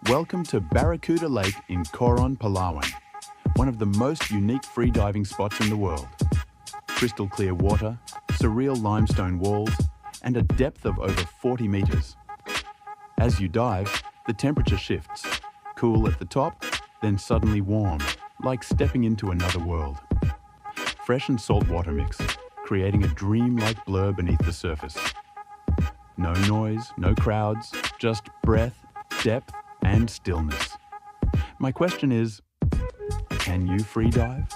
Welcome to Barracuda Lake in Coron, Palawan, one of the most unique freediving spots in the world. Crystal clear water, surreal limestone walls, and a depth of over 40 meters. As you dive, the temperature shifts, cool at the top, then suddenly warm, like stepping into another world. Fresh and salt water mix, creating a dream-like blur beneath the surface. No noise, no crowds, just breath, depth, and stillness. My question is, can you free dive?